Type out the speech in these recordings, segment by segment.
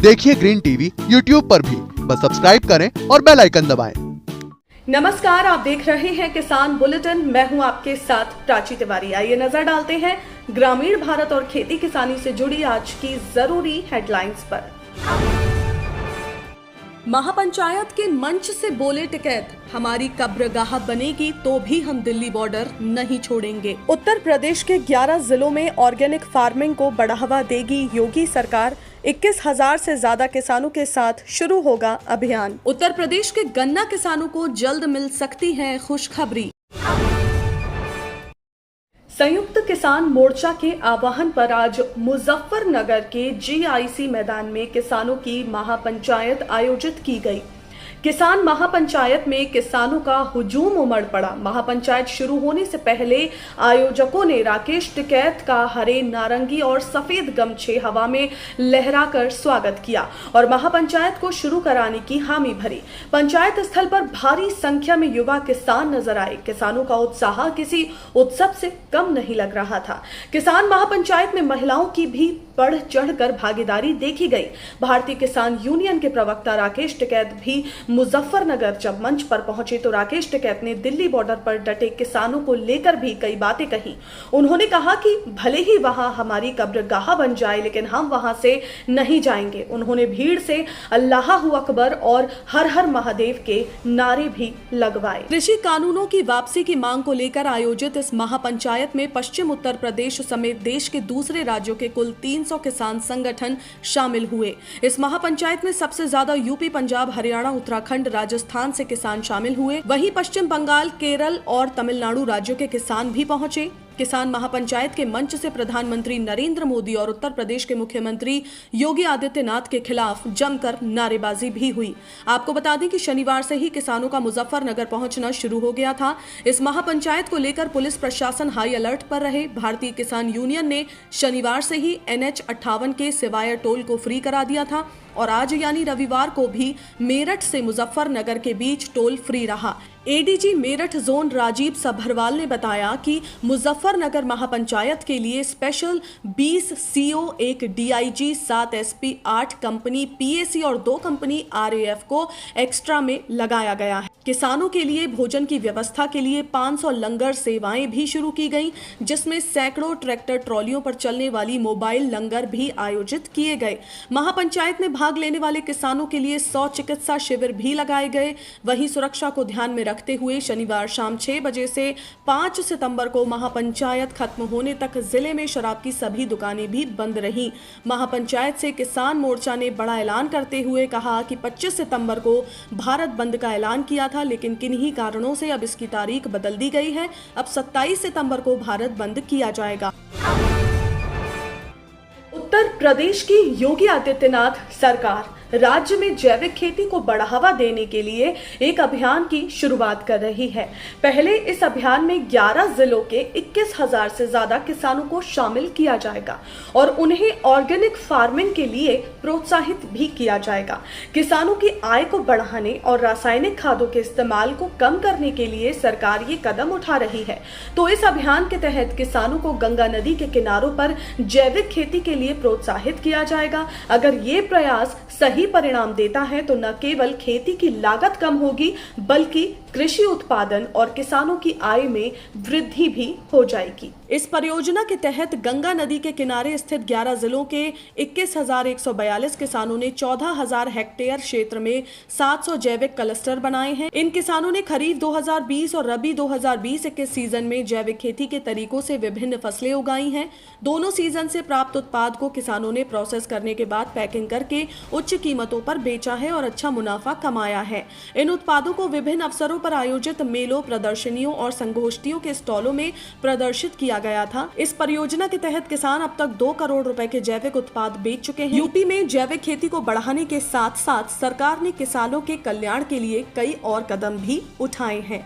देखिए green TV YouTube पर भी, बस सब्सक्राइब करें और बेल आइकन दबाएं। नमस्कार, आप देख रहे हैं किसान बुलेटिन। मैं हूं आपके साथ प्राची तिवारी। आइए नजर डालते हैं ग्रामीण भारत और खेती किसानी से जुड़ी आज की जरूरी हेडलाइंस पर। महापंचायत के मंच से बोले टिकैत, हमारी कब्रगाह बनेगी तो भी हम दिल्ली बॉर्डर नहीं छोड़ेंगे। उत्तर प्रदेश के 11 जिलों में ऑर्गेनिक फार्मिंग को बढ़ावा देगी योगी सरकार। 21,000 से ज्यादा किसानों के साथ शुरू होगा अभियान। उत्तर प्रदेश के गन्ना किसानों को जल्द मिल सकती है खुशखबरी। संयुक्त किसान मोर्चा के आह्वान पर आज मुजफ्फरनगर के जीआईसी मैदान में किसानों की महापंचायत आयोजित की गई। किसान महापंचायत में किसानों का हुजूम उमड़ पड़ा। महापंचायत शुरू होने से पहले आयोजकों ने राकेश टिकैत का हरे, नारंगी और सफेद गमछे हवा में लहराकर स्वागत किया और महापंचायत को शुरू कराने की हामी भरी। पंचायत स्थल पर भारी संख्या में युवा किसान नजर आए। किसानों का उत्साह किसी उत्सव से कम नहीं लग रहा था। किसान महापंचायत में महिलाओं की भी बढ़ चढ़कर भागीदारी देखी गई। भारतीय किसान यूनियन के प्रवक्ता राकेश टिकैत भी मुजफ्फरनगर जब मंच पर पहुंचे तो राकेश टिकैत ने दिल्ली बॉर्डर पर डटे किसानों को लेकर भी कई बातें कही। उन्होंने कहा कि भले ही वहां हमारी कब्रगाह बन जाए, लेकिन हम वहां से नहीं जाएंगे। उन्होंने भीड़ से अल्लाहू अकबर और हर हर महादेव के नारे भी लगवाए। कृषि कानूनों की वापसी की मांग को लेकर आयोजित इस महापंचायत में पश्चिम उत्तर प्रदेश समेत देश के दूसरे राज्यों के कुल 300 किसान संगठन शामिल हुए। इस महापंचायत में सबसे ज्यादा यूपी, पंजाब, हरियाणा, उत्तराखंड, राजस्थान से किसान शामिल हुए। वहीं पश्चिम बंगाल, केरल और तमिलनाडु राज्यों के किसान भी पहुंचे। किसान महापंचायत के मंच से प्रधानमंत्री नरेंद्र मोदी और उत्तर प्रदेश के मुख्यमंत्री योगी आदित्यनाथ के खिलाफ जमकर नारेबाजी भी हुई। आपको बता दें कि शनिवार से ही किसानों का मुजफ्फरनगर पहुंचना शुरू हो गया था। इस महापंचायत को लेकर पुलिस प्रशासन हाई अलर्ट पर रहे। भारतीय किसान यूनियन ने शनिवार से ही NH 58 के सिवायर टोल को फ्री करा दिया था और आज यानी रविवार को भी मेरठ से मुजफ्फरनगर के बीच टोल फ्री रहा। एडीजी मेरठ जोन राजीव सभरवाल ने बताया कि मुजफ्फरनगर महापंचायत के लिए special 20 CO, 1 DIG, 7 SP, 8 company PAC और 2 कंपनी RAF को एक्स्ट्रा में लगाया गया है। किसानों के लिए भोजन की व्यवस्था के लिए 500 लंगर सेवाएं भी शुरू की गई, जिसमें सैकड़ों ट्रैक्टर ट्रॉलियों पर चलने वाली मोबाइल लंगर भी आयोजित किए गए। महापंचायत में भाग लेने वाले किसानों के लिए 100 चिकित्सा शिविर भी लगाए गए। वहीं सुरक्षा को ध्यान में रखते हुए शनिवार शाम 6 बजे से 5 सितंबर को महापंचायत खत्म होने तक जिले में शराब की सभी दुकानें भी बंद रहीं। महापंचायत से किसान मोर्चा ने बड़ा ऐलान करते हुए कहा कि 25 सितंबर को भारत बंद का ऐलान किया था, लेकिन किन्हीं कारणों से अब इसकी तारीख बदल दी गई है। अब 27 सितंबर को भारत बंद किया जाएगा। उत्तर प्रदेश की योगी आदित्यनाथ सरकार राज्य में जैविक खेती को बढ़ावा देने के लिए एक अभियान की शुरुआत कर रही है। पहले इस अभियान में 11 जिलों के 21,000 से ज्यादा किसानों को शामिल किया जाएगा और उन्हें ऑर्गेनिक फार्मिंग के लिए प्रोत्साहित भी किया जाएगा। किसानों की आय को बढ़ाने और रासायनिक खादों के इस्तेमाल को कम करने के लिए सरकार ये कदम उठा रही है। तो इस अभियान के तहत किसानों को गंगा नदी के किनारों पर जैविक खेती के लिए प्रोत्साहित किया जाएगा। अगर ये प्रयास सही परिणाम देता है तो न केवल खेती की लागत कम होगी, बल्कि कृषि उत्पादन और किसानों की आय में वृद्धि भी हो जाएगी। इस परियोजना के तहत गंगा नदी के किनारे स्थित 11 जिलों के 21,142 किसानों ने 14,000 हेक्टेयर क्षेत्र में 700 जैविक क्लस्टर बनाए हैं। इन किसानों ने खरीफ 2020 और रबी 2020-21 सीजन में जैविक खेती के तरीकों से विभिन्न फसलें उगाई हैं। दोनों सीजन से प्राप्त उत्पाद को किसानों ने प्रोसेस करने के बाद पैकिंग करके उच्च कीमतों पर बेचा है और अच्छा मुनाफा कमाया है। इन उत्पादों को विभिन्न अवसरों पर आयोजित मेलों, प्रदर्शनियों और संगोष्ठियों के स्टॉलों में प्रदर्शित किया गया था। इस परियोजना के तहत किसान अब तक 2 करोड़ रुपए के जैविक उत्पाद बेच चुके हैं। यूपी में जैविक खेती को बढ़ाने के साथ साथ सरकार ने किसानों के कल्याण के लिए कई और कदम भी उठाए हैं।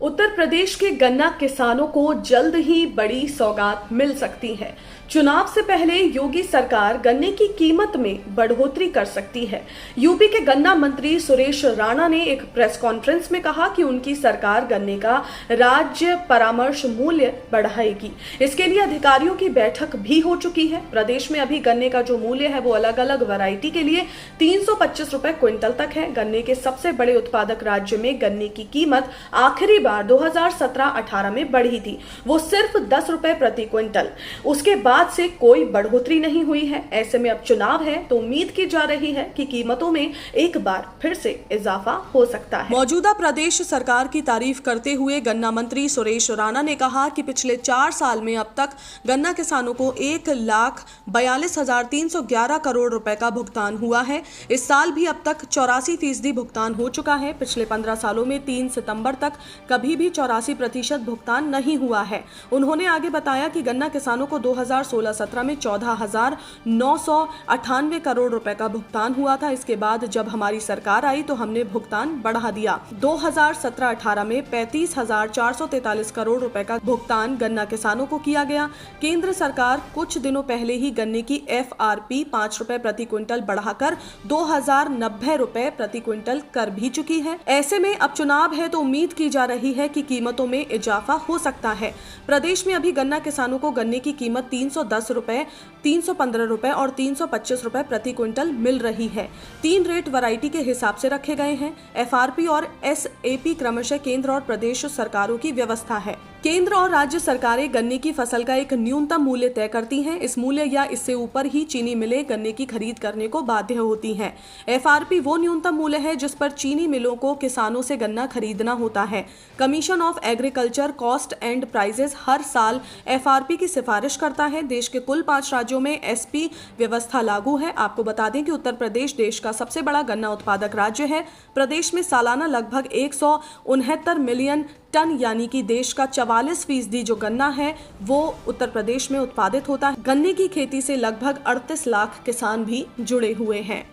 उत्तर प्रदेश के गन्ना किसानों को जल्द ही बड़ी सौगात मिल सकती है। चुनाव से पहले योगी सरकार गन्ने की कीमत में बढ़ोतरी कर सकती है। यूपी के गन्ना मंत्री सुरेश राणा ने एक प्रेस कॉन्फ्रेंस में कहा कि उनकी सरकार गन्ने का राज्य परामर्श मूल्य बढ़ाएगी। इसके लिए अधिकारियों की बैठक भी हो चुकी है। प्रदेश में अभी गन्ने का जो मूल्य है वो अलग अलग वैरायटी के लिए 325 रुपए क्विंटल तक है। गन्ने के सबसे बड़े उत्पादक राज्य में गन्ने की कीमत आखिरी बार 2017-18 में बढ़ी थी, वो सिर्फ 10 रुपए प्रति क्विंटल। उसके बाद से कोई बढ़ोतरी नहीं हुई है। ऐसे में अब चुनाव है तो उम्मीद की जा रही है कि कीमतों में एक बार फिर से इजाफा हो सकता है। मौजूदा प्रदेश सरकार की तारीफ करते हुए गन्ना मंत्री सुरेश राणा ने कहा कि पिछले 4 साल में अब तक गन्ना किसानों को 1,42,311 करोड़ रुपए का भुगतान हुआ है। इस साल भी अब तक 84% भुगतान हो चुका है। पिछले 15 सालों में 3 सितंबर तक कभी भी 84% भुगतान नहीं हुआ है। उन्होंने आगे बताया कि गन्ना किसानों को 2016-17 में 14,998 करोड़ रुपए का भुगतान हुआ था। इसके बाद जब हमारी सरकार आई तो हमने भुगतान बढ़ा दिया। 2017-18 में 35,443 करोड़ रुपए का भुगतान गन्ना किसानों को किया गया। केंद्र सरकार कुछ दिनों पहले ही गन्ने की FRP 5 रुपए प्रति क्विंटल बढ़ाकर 2,090 रुपए प्रति क्विंटल कर भी चुकी है। ऐसे में अब चुनाव है तो उम्मीद की जा रही है कि कीमतों में इजाफा हो सकता है। प्रदेश में अभी गन्ना किसानों को गन्ने की कीमत 310 रुपए, 315 रुपए और 325 रुपए प्रति क्विंटल मिल रही है। 3 रेट वैरायटी के हिसाब से रखे गए हैं। FRP और SAP क्रमशः केंद्र और प्रदेश सरकारों की व्यवस्था है। केंद्र और राज्य सरकारें गन्ने की फसल का एक न्यूनतम मूल्य तय करती हैं। इस मूल्य या इससे ऊपर ही चीनी मिलें गन्ने की खरीद करने को बाध्य होती हैं। FRP वो न्यूनतम मूल्य है जिस पर चीनी मिलों को किसानों से गन्ना खरीदना होता है। Commission of agriculture cost and prices हर साल FRP की सिफारिश करता है। देश के कुल 5 राज्यों में SP व्यवस्था लागू है। आपको बता दें कि उत्तर प्रदेश देश का सबसे बड़ा गन्ना उत्पादक राज्य है। प्रदेश में सालाना लगभग 169 मिलियन टन यानी कि देश का 44% जो गन्ना है वो उत्तर प्रदेश में उत्पादित होता है। गन्ने की खेती से लगभग 38 लाख किसान भी जुड़े हुए हैं।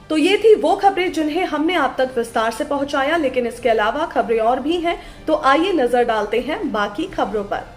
तो ये थी वो खबरें जिन्हें हमने आप तक विस्तार से पहुंचाया, लेकिन इसके अलावा खबरें और भी हैं, तो आइए नजर डालते हैं बाकी खबरों पर।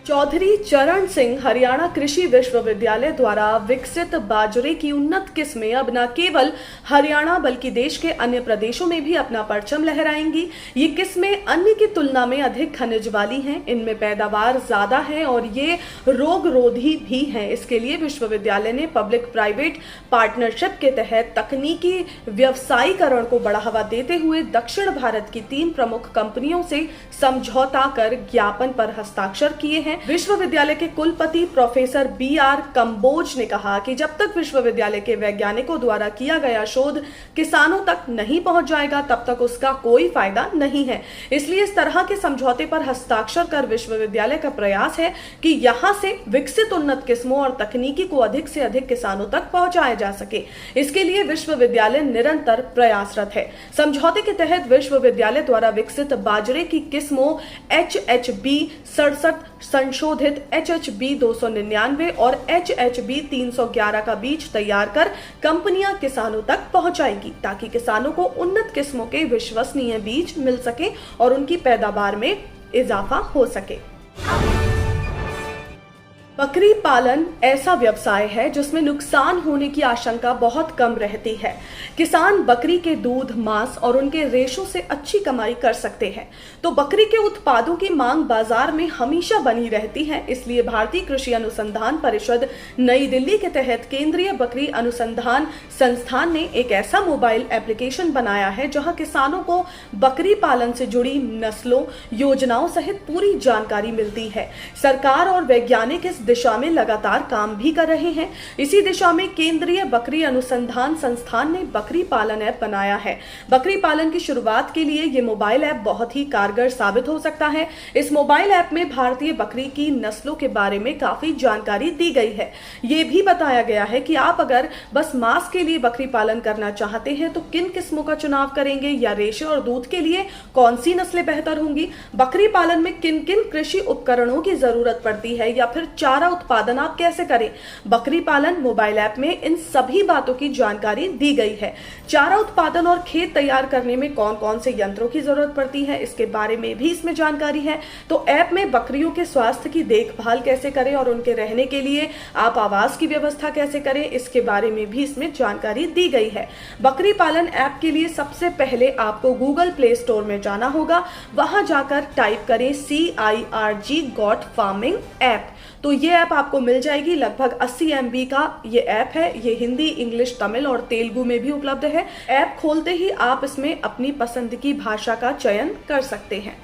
चौधरी चरण सिंह हरियाणा कृषि विश्वविद्यालय द्वारा विकसित बाजरे की उन्नत किस्में अब न केवल हरियाणा बल्कि देश के अन्य प्रदेशों में भी अपना परचम लहराएंगी। ये किस्में अन्य की तुलना में अधिक खनिज वाली हैं, इनमें पैदावार ज्यादा है और ये रोग रोधी भी हैं। इसके लिए विश्वविद्यालय ने पब्लिक प्राइवेट पार्टनरशिप के तहत तकनीकी व्यवसायीकरण को बढ़ावा देते हुए दक्षिण भारत की 3 प्रमुख कंपनियों से समझौता कर ज्ञापन पर हस्ताक्षर किए हैं। विश्वविद्यालय के कुलपति प्रोफेसर BR कंबोज ने कहा कि जब तक विश्वविद्यालय के वैज्ञानिकों द्वारा किया गया शोध किसानों तक नहीं पहुंच जाएगा तब तक उसका कोई फायदा नहीं है। इसलिए इस तरह के समझौते पर हस्ताक्षर कर विश्वविद्यालय का प्रयास है कि यहां से विकसित उन्नत किस्मों और तकनीकी को अधिक से अधिक किसानों तक पहुंचाया जा सके। इसके लिए विश्वविद्यालय निरंतर प्रयासरत है। समझौते के तहत विश्वविद्यालय द्वारा विकसित बाजरे की किस्मों HHB 67 संशोधित HHB 299 और HHB 311 का बीज तैयार कर कंपनियां किसानों तक पहुंचाएगी ताकि किसानों को उन्नत किस्मों के विश्वसनीय बीज मिल सके और उनकी पैदावार में इजाफा हो सके। बकरी पालन ऐसा व्यवसाय है जिसमें नुकसान होने की आशंका बहुत कम रहती है। किसान बकरी के दूध, मांस और उनके रेशों से अच्छी कमाई कर सकते हैं, तो बकरी के उत्पादों की मांग बाजार में हमेशा बनी रहती है। इसलिए भारतीय कृषि अनुसंधान परिषद नई दिल्ली के तहत केंद्रीय बकरी अनुसंधान संस्थान ने एक ऐसा मोबाइल एप्लीकेशन बनाया है जहां किसानों को बकरी पालन से जुड़ी नस्लों, योजनाओं सहित पूरी जानकारी मिलती है। सरकार और वैज्ञानिक इस दिशा में लगातार काम भी कर रहे हैं। इसी दिशा में केंद्रीय बकरी अनुसंधान संस्थान ने बकरी पालन ऐप बनाया है। बकरी पालन की शुरुआत के लिए ये मोबाइल ऐप बहुत ही कारगर साबित हो सकता है। इस मोबाइल ऐप में भारतीय बकरी की नस्लों के बारे में काफी जानकारी दी गई है। ये भी बताया गया है कि आप अगर बस मांस के लिए बकरी पालन करना चाहते हैं तो किन किस्मों का चुनाव करेंगे, या रेशे और दूध के लिए कौन सी नस्लें बेहतर होंगी। बकरी पालन में किन किन कृषि उपकरणों की जरूरत पड़ती है, या फिर चारा चारा उत्पादन आप कैसे करें, बकरी पालन मोबाइल ऐप में इन सभी बातों की जानकारी दी गई है। चारा उत्पादन और खेत तैयार करने में कौन कौन से यंत्रों की जरूरत पड़ती है, इसके बारे में भी इसमें जानकारी है। तो ऐप में बकरियों के स्वास्थ्य की देखभाल कैसे करें और उनके रहने के लिए आप आवास की व्यवस्था कैसे करें, इसके बारे में भी इसमें जानकारी दी गई है। बकरी पालन ऐप के लिए सबसे पहले आपको गूगल प्ले स्टोर में जाना होगा, वहां जाकर टाइप करें CIRG गॉट फार्मिंग ऐप। तो ये ऐप आपको मिल जाएगी। लगभग 80 MB का ये ऐप है। ये हिंदी, इंग्लिश, तमिल और तेलुगु में भी उपलब्ध है। ऐप खोलते ही आप इसमें अपनी पसंद की भाषा का चयन कर सकते हैं।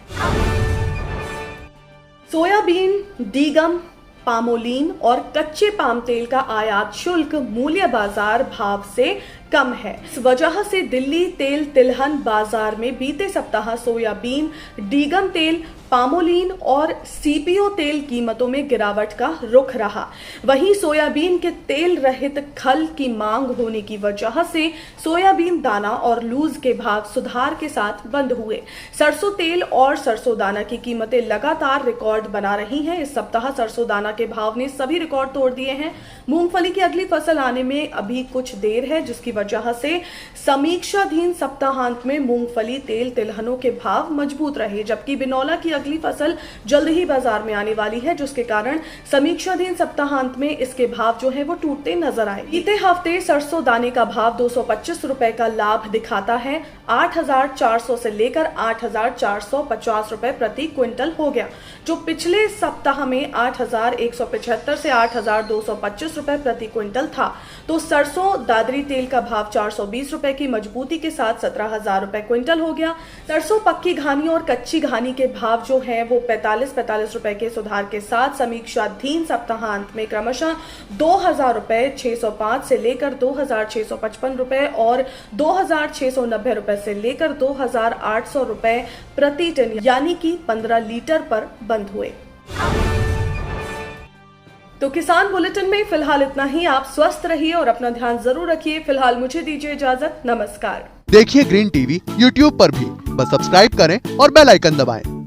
सोयाबीन, डीगम, पामोलीन और कच्चे पाम तेल का आयात शुल्क मूल्य बाजार भाव से कम है। इस वजह से दिल्ली तेल तिलहन बाजार में बीते सप्ताह सोयाबीन, डीगम तेल, पामोलीन और CPO तेल कीमतों में गिरावट का रुख रहा। वहीं सोयाबीन के तेल रहित खल की मांग होने की वजह से सोयाबीन दाना और लूज के भाव सुधार के साथ बंद हुए। सरसों तेल और सरसों दाना की कीमतें लगातार रिकॉर्ड बना रही हैं। इस सप्ताह सरसों दाना के भाव ने सभी रिकॉर्ड तोड़ दिए हैं। मूंगफली की अगली फसल आने में अभी कुछ देर है, जिसकी वजह से समीक्षाधीन सप्ताहांत में मूंगफली तेल तिलहनों के भाव मजबूत रहे, जबकि बिनौला की अगली फसल जल्द ही बाजार में आने वाली है, जिसके कारण समीक्षाधीन सप्ताहांत में इसके भाव जो है वो टूटते नजर आए। बीते हफ्ते सरसों दाने का भाव 225 रुपए का लाभ दिखाता है। 8,400 से लेकर 8,450 रुपए प्रति क्विंटल हो गया, जो पिछले सप्ताह में 8,175 से 8,225 रुपए प्रति क्विंटल था। तो सरसों दादरी तेल का भाव 420 रुपए की मजबूती के साथ 17,000 रुपए क्विंटल हो गया। सरसों पक्की घानी और कच्ची घानी के भाव जो है वो 45 रुपए के सुधार के साथ समीक्षाधीन सप्ताहांत में क्रमशः 2,000 रुपए 605 से लेकर 2,655 रुपए और 2,690 रुपए से लेकर 2,800 रुपए प्रति टन यानी कि 15 लीटर पर बंद हुए। तो किसान बुलेटिन में फिलहाल इतना ही। आप स्वस्थ रहिए और अपना ध्यान जरूर रखिए। फिलहाल मुझे दीजिए इजाजत। नमस्कार। देखिए ग्रीन टीवी YouTube पर भी, बस सब्सक्राइब करें और बेल आइकन दबाएं।